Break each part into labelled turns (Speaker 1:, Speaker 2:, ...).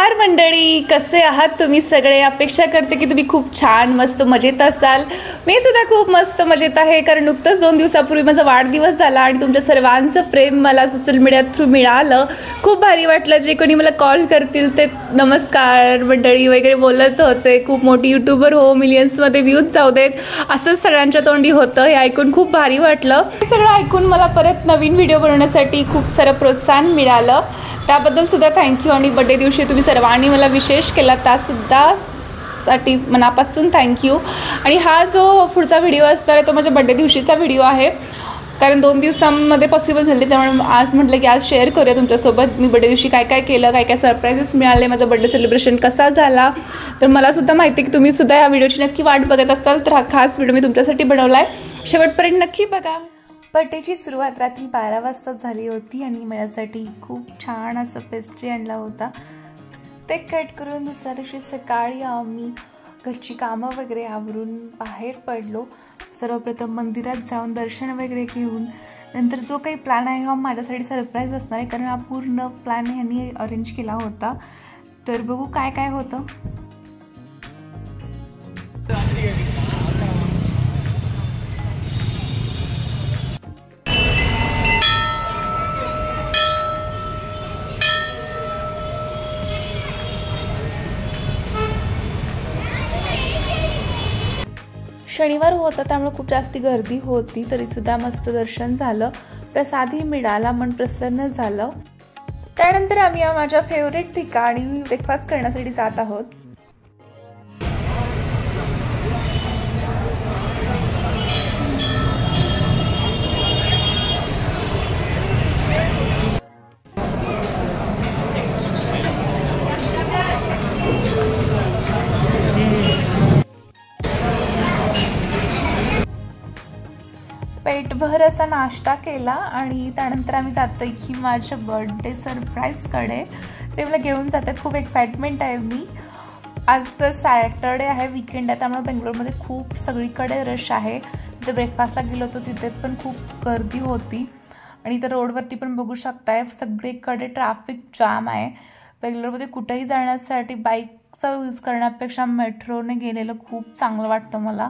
Speaker 1: नमस्कार मंडळी, कसे आहात तुम्ही सगळे? अपेक्षा करते की तुम्ही खूप छान मस्त मजेत असाल। मी सुद्धा खूप मस्त मजेत आहे, कारण नुकतंच 2 दिवसापूर्वी माझा वाढदिवस झाला आणि तुमच्या सर्वांचं प्रेम मला सोशल मीडिया थ्रू मिळालं। खूप भारी वाटलं। जे कोणी मला कॉल करतील ते नमस्कार मंडळी वगैरे बोलत होते। खूप मोठी यूट्यूबर हो, मिलियन्समध्ये व्ह्यूज जाऊ देत, असं सगळ्यांच्या तोंडी होतं। हे ऐकून खूप भारी वाटलं। हे सगळं ऐकून मला परत नवीन व्हिडिओ बनवण्यासाठी खूप सारं प्रोत्साहन मिळालं, त्याबद्दल सुद्धा थँक्यू। आणि बर्थडे दिवशी तुम्ही सर्वांनी मला विशेष केला त्यासुद्धा साठी मनापासून थँक्यू। आणि हा जो पुढचा व्हिडिओ असणार आहे तो माझ्या बर्थडे दिवशीचा व्हिडिओ आहे, कारण 2 दिवसांमध्ये पॉसिबल झाले, त्यामुळे आज म्हटलं की आज शेअर करूया तुमच्यासोबत मी बर्थडे दिवशी काय काय केलं, काय काय सरप्राईजेस मिळाले, माझा बर्थडे सेलिब्रेशन कसा झाला। तर मला सुद्धा माहिती आहे की तुम्ही सुद्धा या व्हिडिओची नक्की वाट बघत असाल, तर हा खास व्हिडिओ मी तुमच्यासाठी बनवला आहे। शेवटपर्यंत नक्की बघा। बर्थडेची सुरुवात रात्री 12 वाजता झाली होती आणि माझ्यासाठी खूप छान असं पेस्ट्री आणला होता। ते कट करून दुसऱ्या दिवशी सकाळी आम्ही घरची कामं वगैरे आवरून बाहेर पडलो। सर्वप्रथम मंदिरात जाऊन दर्शन वगैरे घेऊन नंतर जो काही प्लॅन आहे हा माझ्यासाठी सरप्राईज असणार आहे, कारण हा पूर्ण प्लॅन ह्यांनी अरेंज केला होता। तर बघू काय काय होतं। शनिवार होता त्यामुळे खूप जास्ती गर्दी होती, तरीसुद्धा मस्त दर्शन झालं, प्रसादही मिळाला, मन प्रसन्न झालं। त्यानंतर आम्ही माझ्या फेवरेट ठिकाणी ब्रेकफास्ट करण्यासाठी जात आहोत। पेटभर असा नाश्ता केला आणि त्यानंतर आम्ही जातोय की माझ्या बर्थडे सरप्राईजकडे। ते मला घेऊन जातात, खूप एक्साइटमेंट आहे मी। आज तर सॅटर्डे आहे, वीकेंड आहे, त्यामुळे बेंगलोरमध्ये खूप सगळीकडे रश आहे। तिथे ब्रेकफास्टला गेलो होतो तिथे पण खूप गर्दी होती आणि इथं रोडवरती पण बघू शकताय सगळीकडे ट्रॅफिक जाम आहे। बेंगलोरमध्ये कुठेही जाण्यासाठी बाईकचा यूज करण्यापेक्षा मेट्रोने गेलेलं खूप चांगलं वाटतं मला।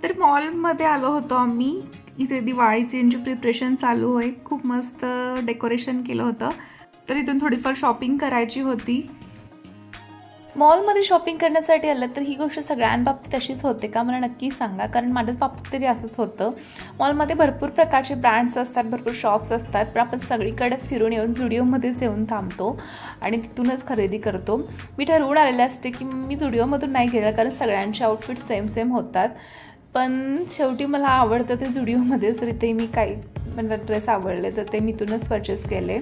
Speaker 1: तर मॉलमध्ये आलो होतो आम्ही, इथे दिवाळीची यांची प्रिपरेशन चालू आहे, खूप मस्त डेकोरेशन केलं होतं, तर इथून थोडीफार शॉपिंग करायची होती। मॉलमध्ये शॉपिंग करण्यासाठी आलं तर ही गोष्ट सगळ्यांबाबतीत अशीच होते का मला नक्की सांगा, कारण माझ्याच बाबतीत तरी असंच होतं। मॉलमध्ये भरपूर प्रकारचे ब्रँड्स असतात, भरपूर शॉप्स असतात, पण आपण सगळीकडे फिरून येऊन झुडिओमध्येच येऊन थांबतो आणि तिथूनच खरेदी करतो। मी ठरवून आलेले असते की मी झुडिओमधून नाही गेलं, कारण सगळ्यांचे आउटफिट सेम होतात, पण शेवटी मला आवडतं ते झुडिओमध्येच, तर इथे मी काही मला ड्रेस आवडले तर ते मी इथूनच परचेस केले।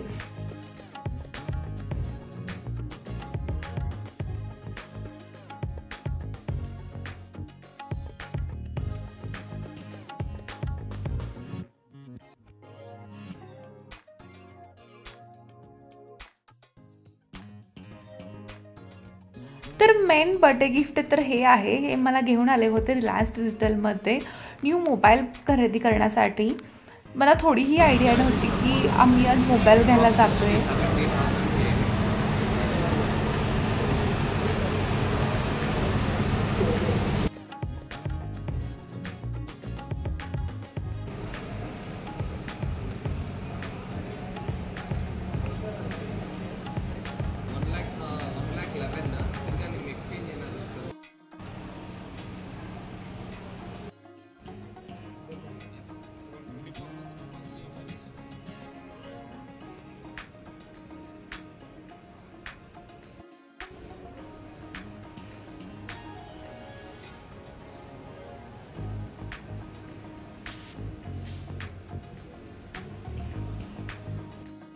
Speaker 1: तर मेन बर्थडे गिफ्ट तर हे आहे, हे मला घेऊन आले होते रिलायन्स डिजिटलमध्ये न्यू मोबाईल खरेदी करण्यासाठी। मला थोडीही आयडिया नव्हती की आम्ही आज मोबाईल घ्यायला जातोय।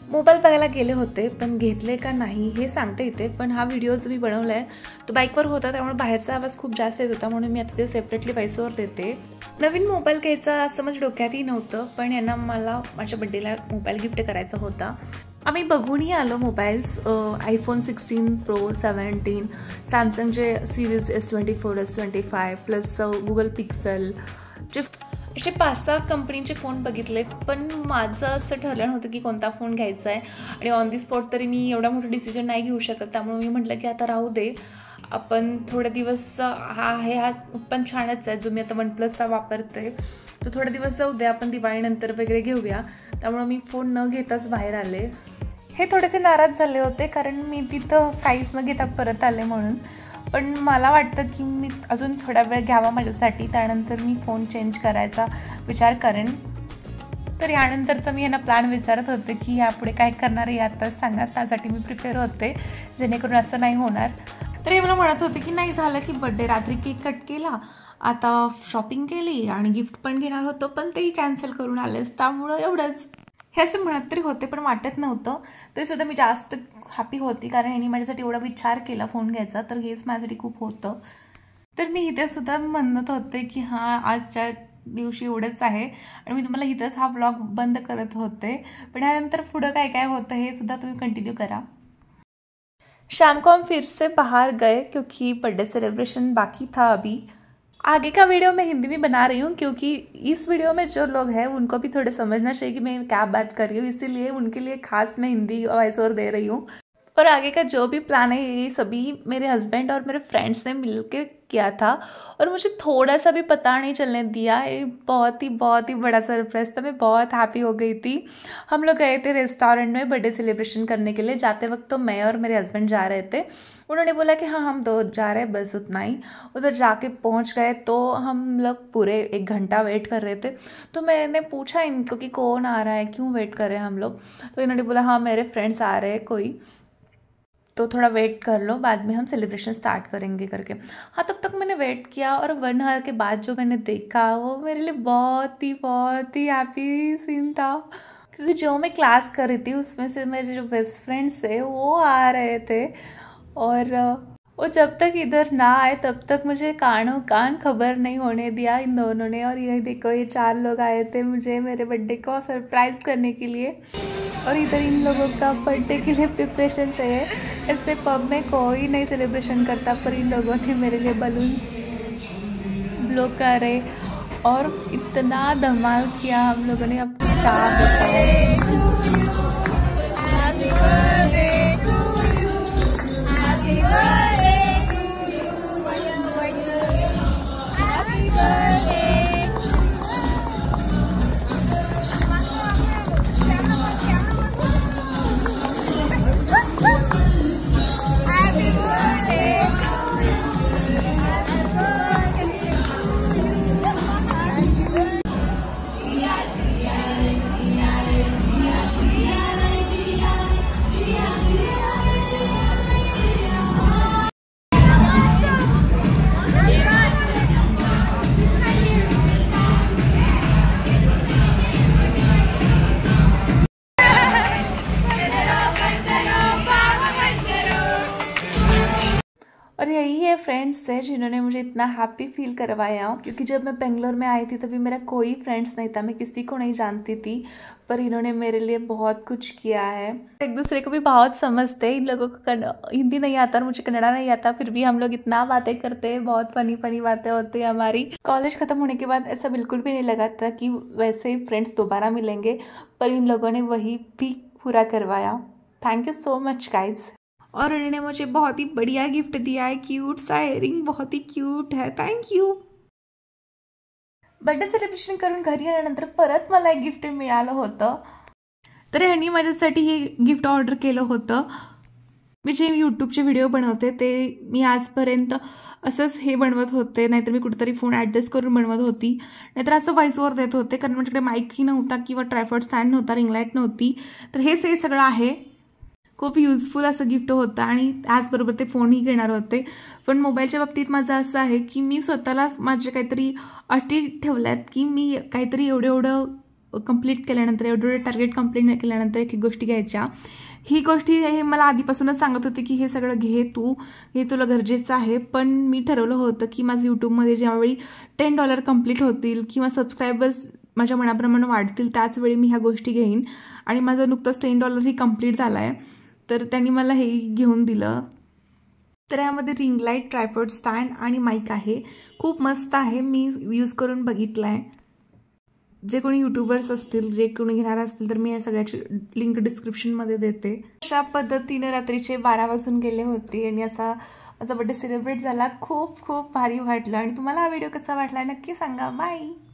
Speaker 1: मोबाईल बघायला गेले होते, पण घेतले का नाही हे सांगते इथे। पण हा व्हिडिओ जो मी बनवला आहे तो बाईकवर होता, त्यामुळे बाहेरचा आवाज खूप जास्त येत होता, म्हणून मी आता ते सेपरेटली व्हॉइसओव्हर देते। नवीन मोबाईल घ्यायचा असं माझ्या डोक्यातही नव्हतं, पण यांना मला माझ्या बर्थडेला मोबाईल गिफ्ट करायचा होता। आम्ही बघूनही आलो मोबाईल्स, आयफोन 16 प्रो, 17, सॅमसंगचे series S24, S25 plus Google pixel चे असे 5-6 कंपनीचे फोन बघितले, पण माझं असं ठरलं नव्हतं की कोणता फोन घ्यायचा आहे. आणि ऑन दी स्पॉट तरी मी एवढा मोठा डिसिजन नाही घेऊ शकत. त्यामुळे मी म्हटलं की आता राहू दे, आपण थोडे दिवस हा पण छानच आहे जो मी आता OnePlusचा वापरते, तो थोडे दिवस जाऊ दे, आपण दिवाळीनंतर वगैरे घेऊया. त्यामुळे मी फोन न घेताच बाहेर आले. हे थोडेसे नाराज झाले होते कारण मी तिथं काहीच न घेता परत आले म्हणून. पण मला वाटतं की मी अजून थोडा वेळ घ्यावा माझ्यासाठी, त्यानंतर मी फोन चेंज करायचा विचार करेन. तर यानंतरचं मी यांना प्लॅन विचारत होते की यापुढे काय करणार आहे आताच सांगा, त्यासाठी मी प्रिपेअर होते जेणेकरून असं नाही होणार. तर हे मला म्हणत होते की नाही झालं की बड्डे रात्री केक कट केला, आता शॉपिंग केली आणि गिफ्ट पण घेणार होतं पण तेही कॅन्सल करून आलेस, त्यामुळं एवढंच. हे असं म्हणत तरी होते पण वाटत नव्हतं. तरीसुद्धा मी जास्त हॅपी होती कारण यांनी माझ्यासाठी एवढा विचार केला फोन घ्यायचा, तर हेच माझ्यासाठी खूप होतं. तर मी इथे सुद्धा म्हणत होते की हां आजच्या दिवशी एवढंच आहे आणि मी तुम्हाला इथंच हा व्लॉग बंद करत होते. पण यानंतर पुढं काय काय होतं हे सुद्धा तुम्ही कंटिन्यू करा. शाम को हम फिर से बाहर गए क्योंकि बर्थडे सेलिब्रेशन बाकी था अभी. आगे का वीडियो मैं हिंदी में बना रही हूँ क्योंकि इस वीडियो में जो लोग हैं उनको भी थोड़े समझना चाहिए कि मैं क्या बात कर रही हूँ, इसीलिए उनके लिए खास मैं हिंदी वॉइस ओवर दे रही हूँ. और आगे का जो भी प्लान है ये सभी मेरे हस्बैंड और मेरे फ्रेंड्स ने मिलकर किया था और मुझे थोड़ा सा भी पता नहीं चलने दिया. ये बहुत ही बड़ा सरप्राइज था. मैं बहुत हैप्पी हो गई थी. हम लोग गए थे रेस्टोरेंट में बर्थडे सेलिब्रेशन करने के लिए. जाते वक्त तो मैं और मेरे हस्बैंड जा रहे थे. उन्होंने बोला कि हाँ हम 2 जा रहे हैं, बस उतना ही. उधर जाके पहुंच गए तो हम लोग पूरे 1 घंटा वेट कर रहे थे. तो मैंने पूछा इनको कि कौन आ रहा है, क्यों वेट कर रहे हैं हम लोग. तो इन्होंने बोला हाँ मेरे फ्रेंड्स आ रहे हैं कोई, तो थोड़ा वेट कर लो, बाद में हम सेलिब्रेशन स्टार्ट करेंगे करके. हाँ तब तक मैंने वेट किया और 1 आवर के बाद जो मैंने देखा वो मेरे लिए बहुत ही हैप्पी सीन था. क्योंकि जो मैं क्लास कर रही थी उसमें से मेरे जो बेस्ट फ्रेंड्स थे वो आ रहे थे और वो जब तक इधर ना आए तब तक मुझे कानों कान खबर नहीं होने दिया इन दोनों ने. और ये देखो ये 4 लोग आए थे मुझे मेरे बर्थडे को सरप्राइज़ करने के लिए और इधर इन लोगों का बर्थडे के लिए प्रिपरेशन चाहिए. ऐसे पब में कोई नहीं सेलिब्रेशन करता पर इन लोगों ने मेरे लिए बलून्स ब्लो करे और इतना धमाल किया हम लोगों ने. अब क्या बताओ. और यही है फ्रेंड्स है जिन्होंने मुझे इतना हैप्पी फील करवाया. क्योंकि जब मैं बेंगलोर में आई थी तभी मेरा कोई फ्रेंड्स नहीं था, मैं किसी को नहीं जानती थी, पर इन्होंने मेरे लिए बहुत कुछ किया है. एक दूसरे को भी बहुत समझते हैं. इन लोगों को हिंदी नहीं आता और मुझे कन्नड़ा नहीं आता, फिर भी हम लोग इतना बातें करते हैं, बहुत फनी बातें होती है हमारी. कॉलेज खत्म होने के बाद ऐसा बिल्कुल भी नहीं लगा था कि वैसे ही फ्रेंड्स दोबारा मिलेंगे, पर इन लोगों ने वही भी पूरा करवाया. Thank you so much guys. और उन्होंने मुझे बहुत ही बढ़िया गिफ्ट दिया है, क्यूट सा इयरिंग, बहुत ही क्यूट है. Thank you. बर्थडे सेलिब्रेशन करून घरी आल्यानंतर परत मला एक गिफ्ट मिळालं होतं. तर ह्यांनी माझ्यासाठी हे गिफ्ट ऑर्डर केलं होतं. मी जे यूट्यूबचे व्हिडिओ बनवते ते मी आजपर्यंत असंच हे बनवत होते, नाहीतर मी कुठेतरी फोन ॲडजस्ट करून बनवत होती, नाहीतर असं व्हॉइस ओव्हर देत होते कारण माझ्याकडे माईकही नव्हता किंवा ट्रायपॉड स्टँड नव्हता, रिंग लाईट नव्हती. तर हे सगळं आहे. खूप युजफुल असं गिफ्ट होतं आणि त्याचबरोबर ते फोनही घेणार होते. पण मोबाईलच्या बाबतीत माझं असं आहे की मी स्वतःला माझे काहीतरी अटी ठेवल्यात की मी काहीतरी एवढं कंप्लीट केल्यानंतर, एवढं टार्गेट कंप्लीट केल्यानंतर एक गोष्टी घ्यायच्या. ही गोष्टी हे मला आधीपासूनच सांगत होते की हे सगळं घे तू, हे तुला गरजेचं आहे. पण मी ठरवलं होतं की माझं यूट्यूबमध्ये ज्यावेळी $10 कंप्लीट होतील किंवा सबस्क्रायबर्स माझ्या मनाप्रमाणे वाढतील त्याच वेळी मी ह्या गोष्टी घेईन. आणि माझं नुकतंच $10 ही कंप्लीट झाला आहे, तर त्यांनी मला हे घेऊन दिलं. तर यामध्ये रिंग लाईट, ट्रायपॉड स्टँड आणि माईक आहे. खूप मस्त आहे, मी यूज करून बघितलं आहे. जे कोणी यूट्यूबर्स असतील, जे कोणी घेणार असतील, तर मी या सगळ्याची लिंक डिस्क्रिप्शनमध्ये देते. अशा पद्धतीने रात्रीचे 12 वाजून गेले होते आणि असा माझा बर्थडे सेलिब्रेट झाला. खूप खूप भारी वाटलं. आणि तुम्हाला हा व्हिडिओ कसा वाटला नक्की सांगा. बाय.